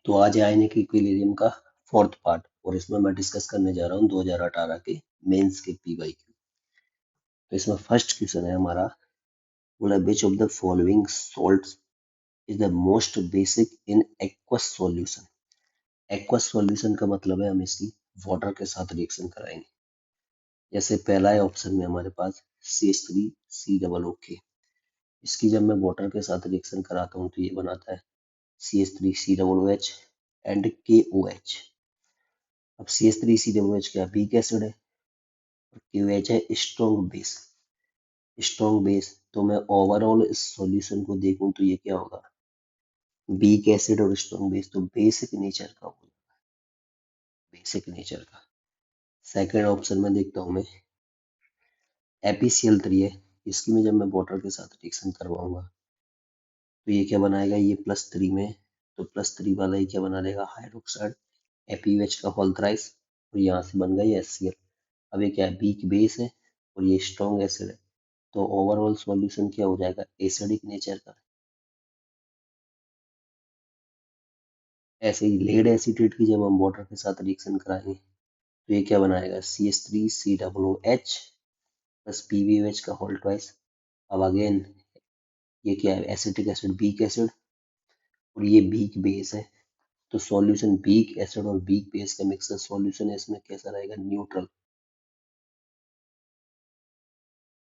तो आज ionic equilibrium का फोर्थ पार्ट और इसमें मैं डिस्कस करने जा रहा हूँ 2018 के मेंस के पीवाईक्यू। तो इसमें फर्स्ट क्वेश्चन है हमारा, बोला which of the following salts is the most basic in aqueous solution. Aqueous solution का मतलब है हम इसकी वाटर के साथ रिएक्शन कराएंगे। जैसे पहला है ऑप्शन में हमारे पास CH3COO। इसकी जब मैं वाटर के साथ रिएक्शन कराता हूँ तो ये बनाता है CH3COOH एंड KOH। अब CH3COOH क्या वीक एसिड है और KOH है स्ट्रॉन्ग बेस। स्ट्रॉन्ग बेस तो मैं ओवरऑल इस सॉल्यूशन को देखूं तो ये क्या होगा, वीक एसिड और स्ट्रॉन्ग बेस तो बेसिक नेचर का होगा, बेसिक नेचर का। सेकंड ऑप्शन में देखता हूं मैं ApCl3 है। इसकी में जब मैं वाटर के साथ रिएक्शन करवाऊंगा तो ये क्या बनाएगा, ये +3 में तो +3 वाला ये क्या बना देगा हाइड्रोक्साइड FeOH का होल थ्राइस और यहाँ से बन गया ये HCl। अब ये क्या है वीक बेस है और ये स्ट्रॉन्ग एसिड है तो ओवरऑल सॉल्यूशन क्या हो जाएगा एसिडिक नेचर का। ऐसे ही लेड एसीटेट की जब हम वाटर के साथ रिएक्शन कराएंगे तो ये क्या बनाएगा CH3COOH प्लस PbOH का होल ट्वाइस। अब अगेन ये क्या है एसिटिक एसिड वीक एसिड और ये वीक बेस है तो सॉल्यूशन वीक एसिड और वीक बेस का मिक्सर सॉल्यूशन है, इसमें कैसा रहेगा न्यूट्रल।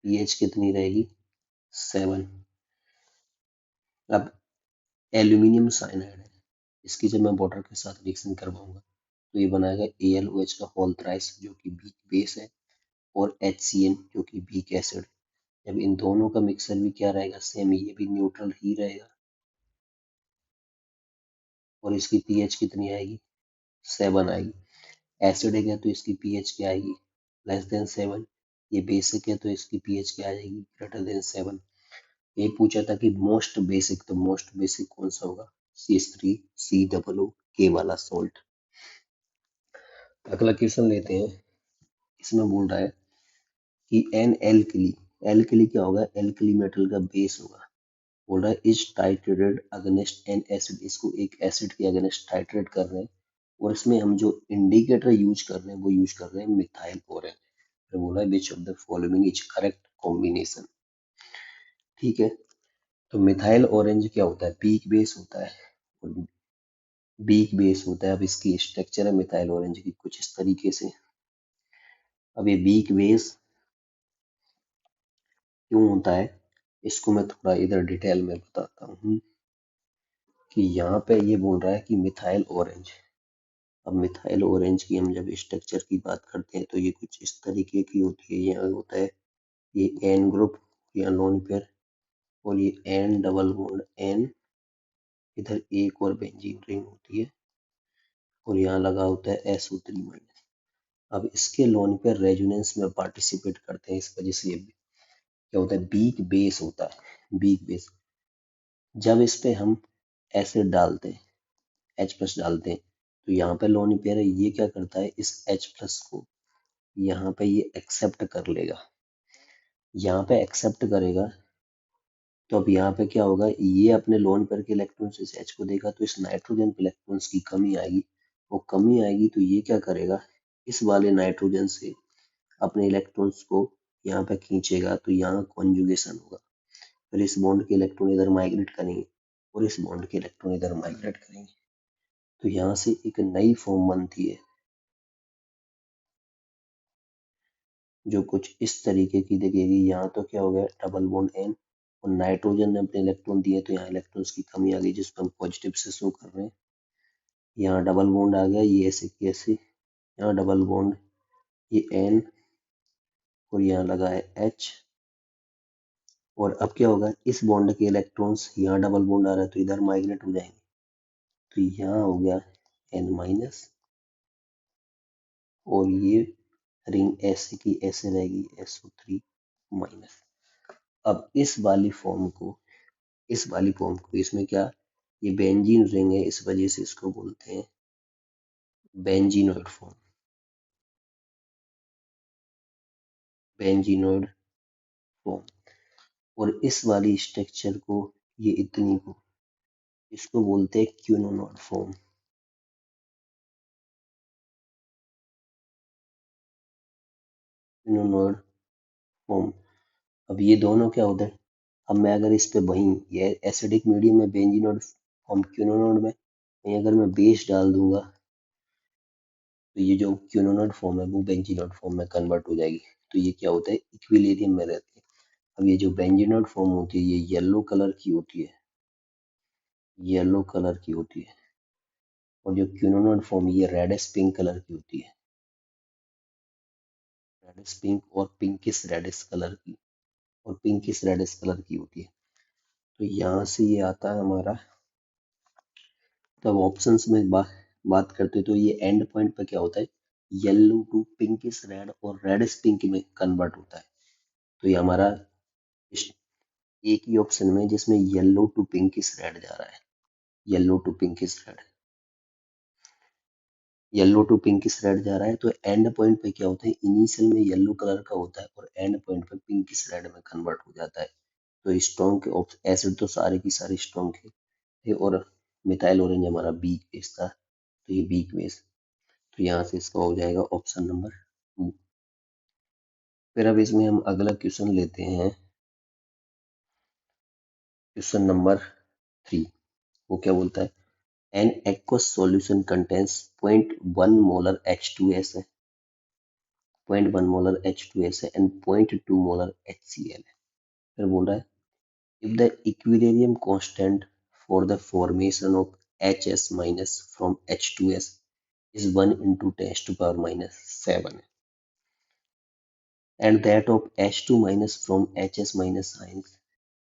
पीएच कितनी रहेगी 7। अब एल्यूमिनियम साइनाइड है, इसकी जब मैं वाटर के साथ रिएक्शन करवाऊंगा तो ये बनाएगा AlOH का होल थ्राइस जो कि वीक बेस है और HCl जो कि वीक एसिड। जब इन दोनों का मिक्सर भी क्या रहेगा सेम, ये भी न्यूट्रल ही रहेगा और इसकी पीएच कितनी आएगी 7 आएगी। एसिडिक है तो इसकी पीएच क्या आएगी <7। ये बेसिक है तो इसकी पीएच क्या आ जाएगी <7। ये पूछा था कि मोस्ट बेसिक, तो मोस्ट बेसिक कौन सा होगा CH3COO वाला सॉल्ट। अगला क्वेश्चन लेते हैं। इसमें बोल रहा है कि एन एल्कली, एल्कली क्या होगा एल्कली मेटल का बेस होगा। बोल रहा है is titrated against an acid, इसको एक एसिड के अगेंस्ट टाइट्रेट कर रहे हैं और इसमें हम जो इंडिकेटर यूज कर रहे हैं वो यूज कर रहे हैं मिथाइल ऑरेंज। फिर बोला है which of the following is correct combination. ठीक है, तो मिथाइल ऑरेंज क्या होता है पीक बेस होता है और बीक बेस होता है। अब इसकी स्ट्रक्चर है मिथाइल ऑरेंज की कुछ इस तरीके से। अब ये बीक बेस क्यों होता है इसको मैं थोड़ा इधर डिटेल में बताता हूँ कि यहाँ पे ये बोल रहा है कि मिथाइल ऑरेंज। अब मिथाइल ऑरेंज की हम जब स्ट्रक्चर की बात करते हैं तो ये कुछ इस तरीके की होती है। यहाँ होता है ये एन ग्रुप या लोन पेयर और ये एन डबल बॉन्ड एन, इधर एक और बेंजीन रिंग होती है और यहाँ लगा होता है SO3-। अब इसके लोन पे रेजोनेंस में पार्टिसिपेट करते हैं, इस वजह से ये क्या होता है बीक बेस होता है। बीक बेस जब इस पे हम एसिड डालते हैं H+ डालते हैं तो यहाँ पे लोन पेयर है, ये क्या करता है इस H+ को यहाँ पे ये एक्सेप्ट कर लेगा। यहाँ पे एक्सेप्ट करेगा तो अब यहाँ पे क्या होगा, ये अपने लोन पेयर के इलेक्ट्रॉन्स इस H को देगा तो इस नाइट्रोजन के इलेक्ट्रॉन्स की कमी आएगी। वो कमी आएगी तो ये क्या करेगा इस वाले नाइट्रोजन से अपने इलेक्ट्रॉन्स को यहाँ पे खींचेगा तो यहाँ कॉन्जुगेशन होगा। फिर इस बॉन्ड के इलेक्ट्रॉन इधर माइग्रेट करेंगे और इस बॉन्ड के इलेक्ट्रॉन इधर माइग्रेट करेंगे तो यहाँ से एक नई फॉर्म बनती है जो कुछ इस तरीके की दिखेगी। यहाँ तो क्या हो गया डबल बॉन्ड एन और नाइट्रोजन ने अपने इलेक्ट्रॉन दिए तो यहाँ इलेक्ट्रॉन्स की कमी आ गई जिसको हम पॉजिटिव से शो कर रहे हैं। यहाँ डबल बॉन्ड आ गया, ये ऐसे की ऐसे, यहाँ डबल बॉन्ड ये एन और यहाँ लगा है एच और अब क्या होगा इस बॉन्ड के इलेक्ट्रॉन्स यहाँ डबल बॉन्ड आ रहा है तो इधर माइग्रेट हो जाएंगे तो यहाँ हो गया N- और ये रिंग ऐसे की ऐसे रहेगी SO3-। अब इस वाली फॉर्म को इसमें क्या ये बेंजीन रिंग है इस वजह से इसको बोलते हैं बेंजीनोइड फॉर्म। बेंजीनोइड फॉर्म और इस वाली स्ट्रक्चर को ये इतनी को इसको बोलते हैं क्यूनोनॉइड फॉर्म। क्विनोनोड फॉर्म। अब ये दोनों क्या होते हैं, अब मैं अगर इस पे वहीं ये एसिडिक मीडियम में बेंजीनोड फॉर्म क्विनोनोड में वहीं अगर मैं बेस डाल दूंगा तो ये जो क्विनोनोड फॉर्म है वो बेंजीनोड फॉर्म में कन्वर्ट हो जाएगी। तो ये क्या होता है, इक्विलिब्रियम में रहती है। अब ये जो बेंजीनोड फॉर्म होती है ये येलो कलर की होती है, येलो कलर की होती है, और जो क्विनोनोड फॉर्म ये रेडिश पिंक कलर की होती है, रेडिश पिंक और पिंकिश रेडिश कलर की, और पिंकिश रेडिश कलर की होती है। तो यहाँ से ये आता है हमारा, तब ऑप्शंस में बात करते तो ये एंड पॉइंट पे क्या होता है, येलो टू पिंकिश रेड और रेडिश पिंक में कन्वर्ट होता है। तो ये हमारा एक ही ऑप्शन में जिसमें येलो टू पिंकिश रेड जा रहा है, yellow to pinkish red, yellow to pinkish red जा रहा है। तो एंड पॉइंट पे क्या होता है, इनिशियल में येलो कलर का होता है और एंड पॉइंट पे पिंकिश रेड में कन्वर्ट हो जाता है। तो स्ट्रॉन्ग के एसिड तो सारे की सारे स्ट्रॉन्ग थे और मिथाइल ऑरेंज हमारा वीक बेस था, तो ये वीक बेस। तो यहाँ से इसका हो जाएगा ऑप्शन नंबर 2। फिर अब इसमें हम अगला क्वेश्चन लेते हैं, क्वेश्चन नंबर 3। वो क्या बोलता है, an aqueous solution contains 0.1 molar H2S है, 0.1 मोलर H2S है एंड 0.2 मोलर HCl है। फिर बोल रहा है if the equilibrium constant for the formation of HS minus from H2S is 1 into 10 to power minus 7 and that of H2 minus from HS minus signs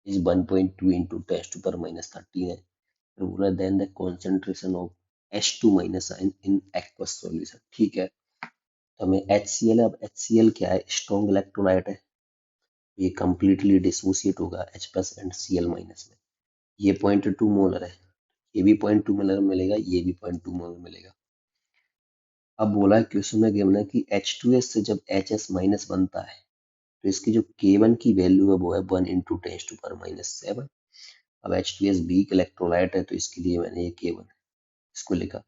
is 1.2 into 10 to power minus 13 है। फिर बोला then the concentration of H2 minus sign in aqueous solution। ठीक है, तो हमें HCl, अब HCl क्या है, स्ट्रॉन्ग इलेक्ट्रोलाइट है, ये कंप्लीटली डिसोसिएट होगा H plus and Cl minus में। ये 0.2 मोलर है, ये भी 0.2 मोलर मिलेगा, ये भी 0.2 मोलर मिलेगा। अब बोला है क्वेश्चन में गिवन है कि H2S से जब HS माइनस बनता है तो इसकी जो K1 की वैल्यू है वो है 1 इंटू 10 टू पावर माइनस 7। अब H2S वीक इलेक्ट्रोलाइट है तो इसके लिए मैंने ये K1 इसको लिखा,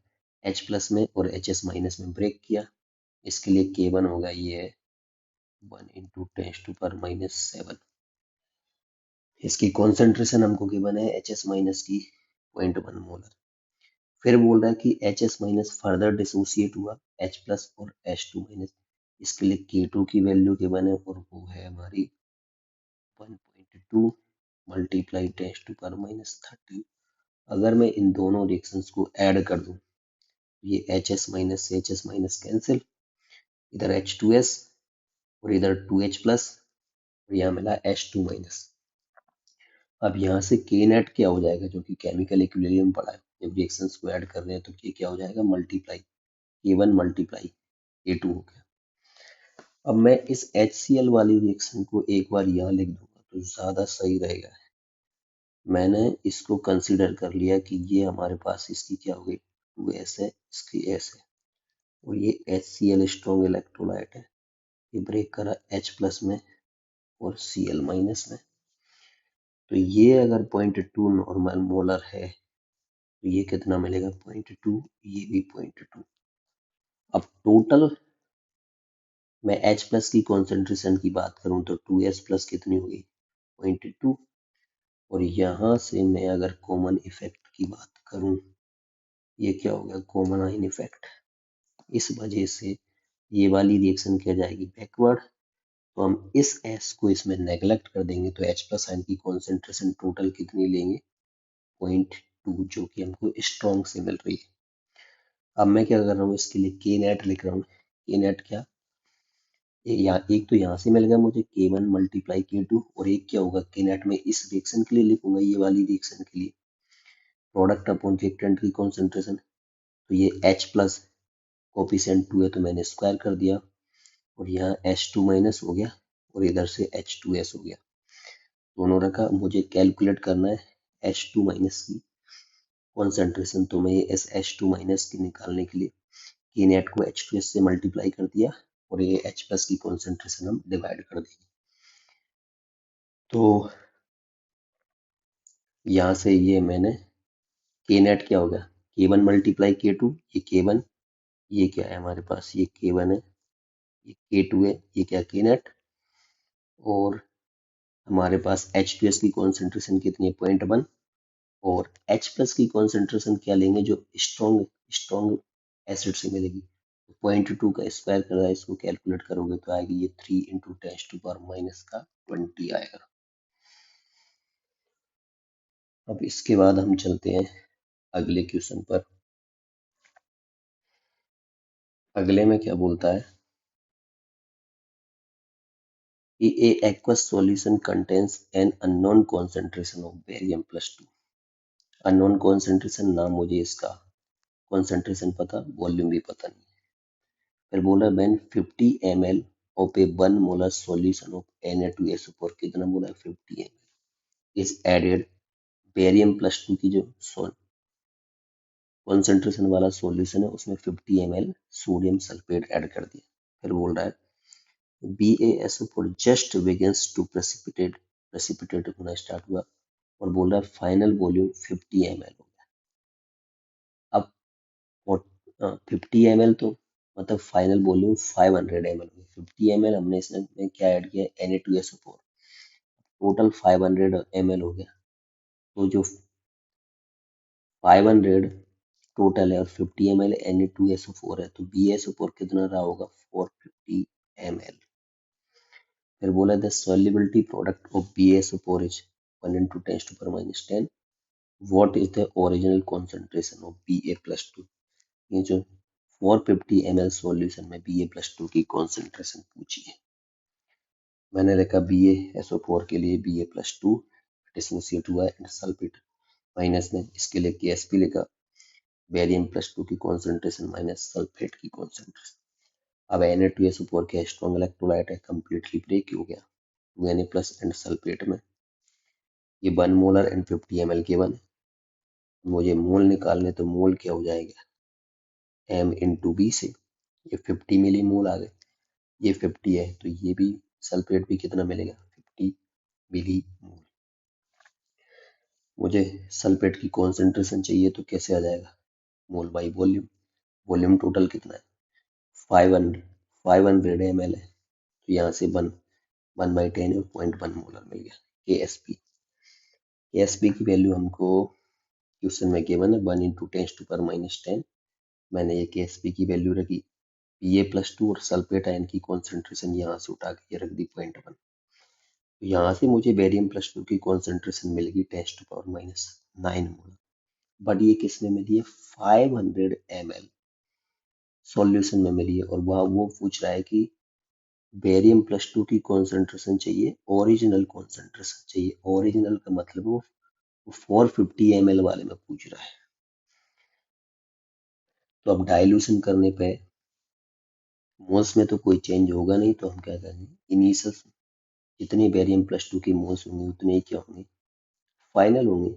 H प्लस में और HS माइनस में ब्रेक किया, इसके लिए K1 होगा ये है 1 इंटू 10 टू पावर माइनस 7। इसकी कॉन्सेंट्रेशन हमको गिवन है HS माइनस की 0.1 मोलर। फिर बोल रहा है कि HS माइनस फर्दर डिसोसिएट हुआ H प्लस और H2 माइनस, इसके लिए K2 की वैल्यू गिवन है और वो है हमारी 1.2 मल्टीप्लाई 10 टू पावर माइनस 13। अगर मैं इन दोनों रिएक्शंस को ऐड कर दूं, ये HS माइनस से HS माइनस कैंसिल, इधर H2S और इधर 2H प्लस और यहाँ मिला H2 माइनस। अब यहाँ से के नेट क्या हो जाएगा, जो कि केमिकल इक्विलिब्रियम पढ़ा है, जब रिएक्शंस को ऐड कर रहे हैं तो ये क्या हो जाएगा, मल्टीप्लाई K1 मल्टीप्लाई K2 हो गया। अब मैं इस HCl वाली रिएक्शन को एक बार यहाँ लिख दूंगा तो ज्यादा सही रहेगा। मैंने इसको कंसीडर कर लिया कि ये हमारे पास इसकी क्या हो गई 2S है, इसकी S है, और ये HCl स्ट्रॉन्ग इलेक्ट्रोलाइट है, ये ब्रेक करा H प्लस में और Cl माइनस में। तो ये अगर 0.2 नॉर्मल मोलर है तो ये कितना मिलेगा 0.2, ये भी 0.2। अब टोटल मैं H प्लस की कॉन्सेंट्रेशन की बात करूं तो 2S प्लस कितनी होगी 0.2, और यहाँ से मैं अगर कॉमन इफेक्ट की बात करूं, ये क्या हो गया कॉमन आइन इफेक्ट, इस वजह से ये वाली रिएक्शन क्या जाएगी बैकवर्ड। तो हम इस S को इसमें नेग्लेक्ट कर देंगे तो H प्लस आयन की कॉन्सेंट्रेशन टोटल कितनी लेंगे 0.2, जो कि हमको स्ट्रॉन्ग से मिल रही है। अब मैं क्या कर रहा हूँ, इसके लिए के नेट लिख रहा हूँ, के नेट क्या, यहाँ एक तो यहाँ से मिल गया मुझे K1 मल्टीप्लाई K2, और एक क्या होगा के नेट में इस रिएक्शन के लिए लिखूंगा, ये वाली रिएक्शन के लिए प्रोडक्ट अपॉन रिएक्टेंट की कॉन्सेंट्रेशन। तो ये H प्लस कोफिशिएंट 2 है तो मैंने स्क्वायर कर दिया, और यहाँ H2 माइनस हो गया और इधर से H2S हो गया, दोनों रखा। मुझे कैलकुलेट करना है H2 माइनस की कॉन्सेंट्रेशन, तो मैं ये H2 माइनस की निकालने के लिए के नेट को H2S से मल्टीप्लाई कर दिया और ये H प्लस की कॉन्सेंट्रेशन हम डिवाइड कर देंगे। तो यहाँ से ये मैंने के नेट क्या होगा K1 मल्टीप्लाई K2, ये K1, ये क्या है हमारे पास ये K1 है, ये K2 है, ये क्या K नेट, और हमारे पास H2S की कॉन्सेंट्रेशन कितनी है 0.1, और H प्लस की कॉन्सेंट्रेशन क्या लेंगे जो स्ट्रॉन्ग स्ट्रॉन्ग एसिड से मिलेगी, 0.2 का स्क्वायर कर रहा है, इसको कैलकुलेट करोगे तो आएगी ये 3 इंटू 10⁻⁻20 आएगा। अब इसके बाद हम चलते हैं अगले क्वेश्चन पर। अगले में क्या बोलता है कि ए aqueous solution contains an unknown concentration of barium plus 2। Unknown concentration नाम मुझे इसका, कॉन्सेंट्रेशन पता, वॉल्यूम भी पता नहीं। फिर बोला when 50 ml of a 1 molar solution of Na2SO4, कितना बोला 50 ml is added, barium plus 2 की जो कॉन्सेंट्रेशन वाला सॉल्यूशन है उसमें 50 ml सोडियम सल्फेट ऐड कर दिया। फिर बोल रहा है BaSO4 just begins to precipitate होना स्टार्ट हुआ, और बोल रहा है फाइनल वॉल्यूम 50 ml हो गया। अब 50 ml तो मतलब फाइनल वॉल्यूम 500 ml हो गया। 50 ml हमने इसमें क्या ऐड किया Na2SO4, टोटल 500 ml हो गया। तो जो 500 टोटल है और 50 ml Na2SO4 है, तो BaSO4 कितना रहा होगा 450 ml। फिर बोला the solubility product of BaSO4 is 1 into 10⁻⁻10। What is the original concentration of Ba plus 2। ये जो 450 ml सॉल्यूशन में Ba प्लस 2 की कॉन्सेंट्रेशन पूछी है। मैंने लिखा BaSO4 के लिए Ba प्लस 2 डिसोसिएट हुआ है सल्फेट माइनस में, इसके लिए Ksp लिखा, बेरियम प्लस 2 की कॉन्सेंट्रेशन माइनस सल्फेट की कॉन्सेंट्रेशन। अब Na2SO4 क्या स्ट्रॉन्ग इलेक्ट्रोलाइट है, कंप्लीटली ब्रेक हो गया 2Na प्लस एंड सल्फेट में। ये 1 मोलर एंड 50 ml के बने। मुझे मोल निकालने, तो मोल क्या हो जाएगा M इंटू बी से, ये 50 मिली मोल आ गए, ये 50 है तो ये भी सल्फेट भी कितना मिलेगा 50 मिली मोल। मुझे सल्फेट की कॉन्सेंट्रेशन चाहिए तो कैसे आ जाएगा, मोल बाई वॉल्यूम। वॉल्यूम टोटल कितना है 500 ml है, तो यहाँ से 1/10 और 0.1 मोलर मिल गया Ksp। Ksp की वैल्यू हमको क्वेश्चन में गिवन है 1 इंटू 10⁻⁻10। मैंने ये Ksp की वैल्यू रखी, Ba प्लस 2 और सल्फेट आयन की कॉन्सेंट्रेशन यहाँ से उठा के रख दी 0.1। तो यहाँ से मुझे बेरियम प्लस 2 की कॉन्सेंट्रेशन मिलेगी 10⁻⁹ मोलर। बट ये किस में मिली है 500 ml सॉल्यूशन में मिली है, और वह वो पूछ रहा है कि बेरियम प्लस 2 की कॉन्सेंट्रेशन चाहिए, ओरिजिनल कॉन्सेंट्रेशन चाहिए। ओरिजिनल का मतलब वो 450 ml वाले में पूछ रहा है। तो अब डाइल्यूशन करने पे मोल्स में तो कोई चेंज होगा नहीं, तो हम क्या करेंगे इनिशियल जितनी बेरियम प्लस 2 की मोल्स होंगी उतने ही क्या होंगे फाइनल होंगे।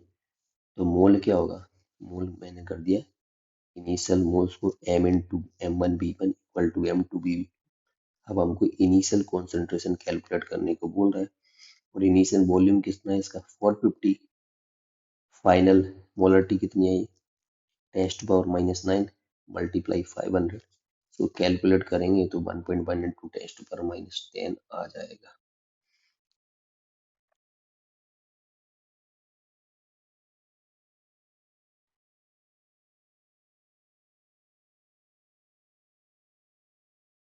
तो मोल क्या होगा, मोल मैंने कर दिया इनिशियल मोल्स को m into M1V1 equal to M2V। अब हमको इनिशियल कॉन्सेंट्रेशन कैलकुलेट करने को बोल रहा है, और इनिशियल वॉल्यूम कितना है इसका 450, फाइनल मोलरिटी कितनी आई 10⁻⁹ मल्टीप्लाई 500। तो कैलकुलेट करेंगे तो 1.1 इंटू 10⁻⁻10 आ जाएगा।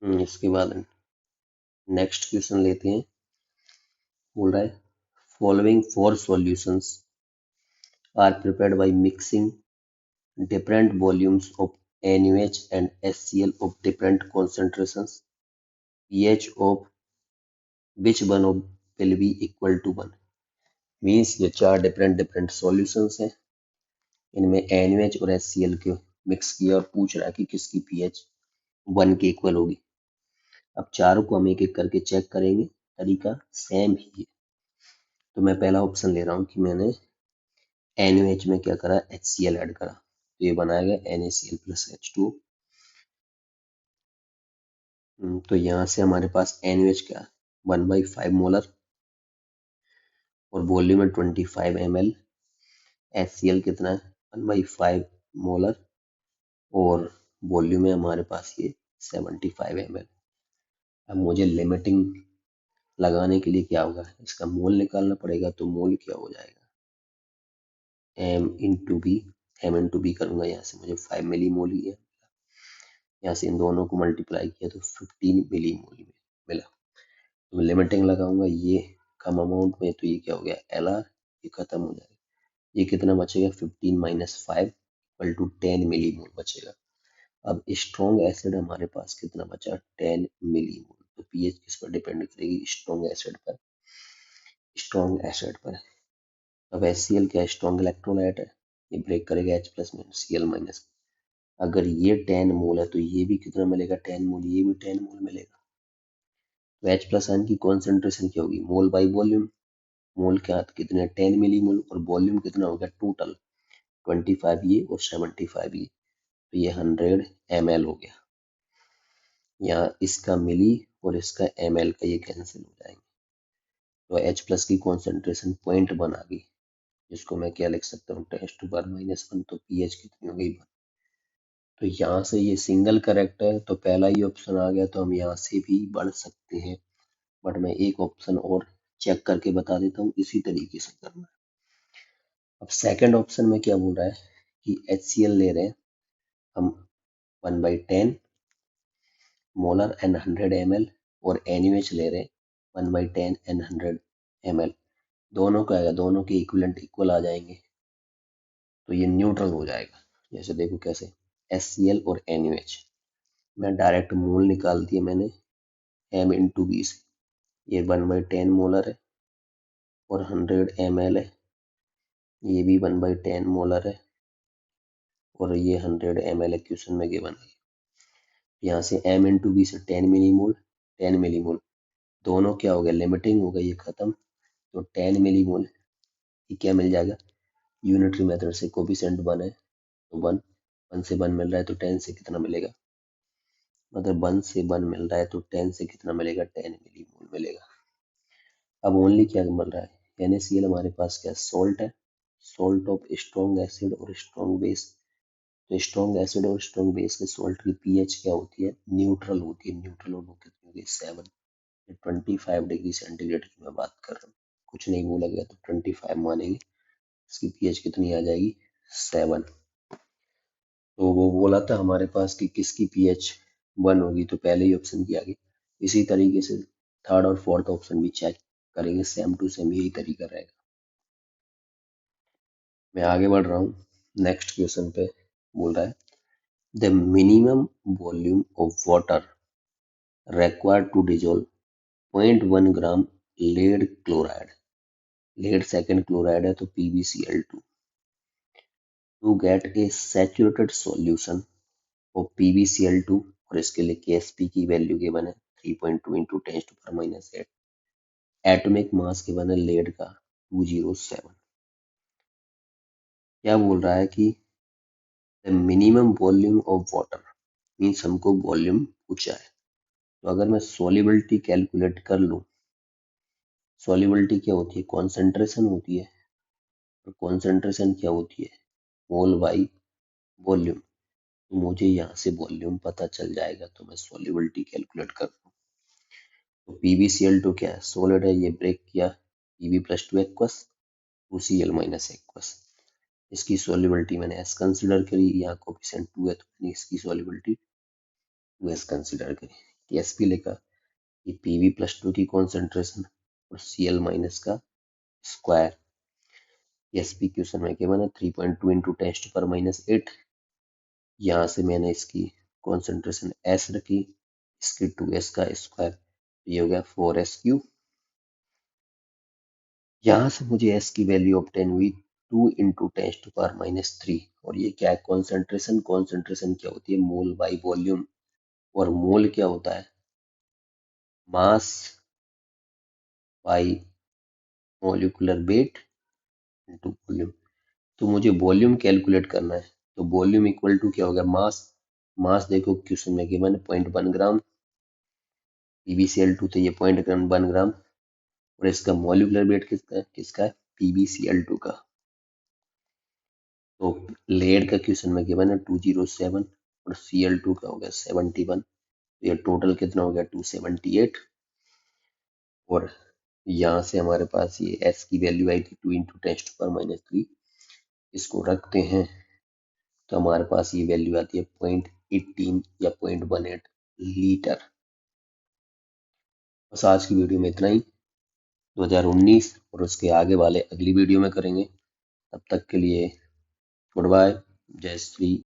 इसके बाद नेक्स्ट क्वेश्चन लेते हैं। बोल रहा है following 4 solutions are prepared by mixing different volumes of NaOH and HCl of different concentrations, pH of which one of will be equal to 1। Means ये 4 डिफरेंट सॉल्यूशंस हैं, इनमें NaOH और HCl को मिक्स किया और पूछ रहा है कि किसकी pH 1 के इक्वल होगी। अब चारों को हम एक एक करके चेक करेंगे, तरीका सेम ही है। तो मैं पहला ऑप्शन ले रहा हूँ कि मैंने NaOH में क्या करा HCl ऐड करा, तो ये बनाएगा NaCl प्लस H2। तो यहाँ से हमारे पास NaOH क्या 1/5 मोलर और वॉल्यूम है 25 ml। HCl कितना है 1/5 मोलर और वॉल्यूम है हमारे पास ये 75 ml। अब मुझे लिमिटिंग लगाने के लिए क्या होगा, इसका मोल निकालना पड़ेगा। तो मोल क्या हो जाएगा, M into B. M into B करूंगा, यहाँ से मुझे 5 मिली मोल ही है, यहाँ से इन दोनों को मल्टीप्लाई किया तो 15 मिली मोल मिला। तो लिमिटिंग लगाऊंगा ये कम अमाउंट में, तो ये क्या हो गया, एल आर, ये खत्म हो जाएगा। ये कितना बचेगा, 15 माइनस 5 इक्वल टू 10 मिली मोल बचेगा। अब स्ट्रॉन्ग एसिड हमारे पास कितना बचा, 10 मिली मोल। तो पीएच किस पर डिपेंड करेगी, स्ट्रॉन्ग एसिड पर, स्ट्रॉन्ग एसिड पर। अब HCl क्या, स्ट्रॉन्ग इलेक्ट्रोलाइट है, ये ब्रेक करेगा H प्लस में Cl माइनस। अगर ये 10 मोल है तो ये भी कितना मिलेगा, 10 मोल, ये भी 10 मोल मिलेगा। तो H प्लस आयन की कॉन्सेंट्रेशन क्या होगी, मोल बाई वॉल्यूम। मोल क्या कितने, 10 मिली मोल, और वॉल्यूम कितना हो गया टोटल, 25 ये और 75 ये, तो ये 100 ml हो गया। यहाँ इसका मिली और इसका ml का ये कैंसिल हो जाएंगे, तो H प्लस की कॉन्सेंट्रेशन 0.1 आ गई, जिसको मैं क्या लिख सकता हूँ, 10⁻⁻⁻1। तो पीएच कितनी हो गई, 1। तो यहाँ से ये सिंगल करेक्ट है, तो पहला ही ऑप्शन आ गया, तो हम यहाँ से भी बढ़ सकते हैं। बट मैं एक ऑप्शन और चेक करके बता देता हूँ, इसी तरीके से करना है। अब सेकंड ऑप्शन में क्या बोल रहा है कि HCl ले रहे हैं हम 1/10 मोलर एंड 100 ml, और NaOH ले रहे हैं 1/10 एंड 100 ml। दोनों का आएगा, दोनों के इक्विवेलेंट इक्वल आ जाएंगे, तो ये न्यूट्रल हो जाएगा। जैसे देखो कैसे, HCl और NaOH, मैं डायरेक्ट मोल निकाल दिया मैंने m इंटू बी से। ये 1/10 मोलर है और 100 ml है, ये भी 1/10 मोलर है और ये 100 ml है, क्वेश्चन में गिवन है। यहाँ से m इंटू बी से 10 मिली मोल, 10 मिली मोल, दोनों क्या हो गया, लिमिटिंग हो गई, ये खत्म। तो 10 मिली मोल ये क्या मिल जाएगा, यूनिटरी मेथड से कोफिशिएंट 1 है, तो 1, 1 से 1 मिल रहा है, तो 10 से कितना मिलेगा, मतलब 1 से 1 मिल रहा है तो 10 से कितना मिलेगा, 10 मिली मोल मिलेगा। अब ओनली क्या मिल रहा है, NaCl हमारे पास क्या सॉल्ट है, सॉल्ट ऑफ स्ट्रॉन्ग एसिड और स्ट्रॉन्ग बेस। तो स्ट्रॉन्ग एसिड और स्ट्रॉन्ग बेस के सॉल्ट की पीएच क्या होती है, न्यूट्रल होती है। न्यूट्रल और वो कितनी होगी, 7। 25 डिग्री सेंटीग्रेड की मैं बात कर रहा हूँ, कुछ नहीं बोला गया तो 25 मानेंगे। इसकी पीएच कितनी आ जाएगी, 7। तो वो बोला था हमारे पास कि किसकी पीएच 1 होगी, तो पहले ही ऑप्शन की आ गई। इसी तरीके से थर्ड और फोर्थ ऑप्शन भी चेक करेंगे, सेम टू सेम यही तरीका रहेगा। मैं आगे बढ़ रहा हूँ, नेक्स्ट क्वेश्चन पे बोल रहा है the minimum volume of water required to dissolve 0.1 gram lead chloride, lead second chloride है तो PbCl2, to get a saturated solution of PbCl2, और इसके लिए Ksp की वैल्यू गिवन है 3.2 इंटू 10⁻⁸। एटॉमिक मास गिवन है लेड का 207। क्या बोल रहा है कि the minimum volume of water, means हमको वॉल्यूम पूछा है। तो अगर मैं सॉल्युबिलिटी कैलकुलेट कर लूँ, सॉल्युबिलिटी क्या होती है, कॉन्सेंट्रेशन होती है, और कॉन्सेंट्रेशन क्या होती है, मोल बाई वॉल्यूम। तो मुझे यहाँ से वॉल्यूम पता चल जाएगा, तो मैं सॉल्युबिलिटी कैलकुलेट कर लूँ। तो PbCl2 क्या है, सॉलिड है, ये ब्रेक किया, Pb plus 2 aqueous 2Cl minus aqueous. इसकी सॉल्युबिलिटी मैंने S कंसिडर करी, यहाँ कोफिशिएंट 2 है तो मैंने इसकी सॉल्युबिलिटी 2S कंसिडर करी। Sp लिखा, ये Pb प्लस 2 की कॉन्सेंट्रेशन और Cl माइनस का स्क्वायर। Sp क्वेश्चन में गिवन है 3.2 इंटू 10⁻⁸। यहाँ से मैंने इसकी कॉन्सेंट्रेशन S रखी, इसकी 2S का स्क्वायर, ये हो गया 4S3। यहाँ से मुझे S की वैल्यू ऑब्टेन हुई 2 इंटू 10⁻⁻3, और ये क्या है, कॉन्सेंट्रेशन। कॉन्सेंट्रेशन क्या होती है, मोल बाई वॉल्यूम, और मोल क्या होता है, mass by molecular weight into volume. तो मुझे वॉल्यूम कैलकुलेट करना है, तो वॉल्यूम इक्वल टू क्या हो गया, मास। मास देखो क्वेश्चन में गिवन है 0.1 ग्राम, PbCl2 तो ये 0.1 ग्राम, और इसका मॉलिकुलर वेट किसका है, PbCl2 का। तो लेड का क्वेश्चन में गिवन है 207 और Cl2 का हो गया 71, ये टोटल कितना हो गया 278। और यहाँ से हमारे पास ये s की वैल्यू आई थी 2 इंटू 10⁻³ इसको रखते हैं तो हमारे पास ये वैल्यू आती है 0.18 या 0.18 लीटर। बस आज की वीडियो में इतना ही। 2019 और उसके आगे वाले अगली वीडियो में करेंगे। तब तक के लिए गुड बाय, जय श्री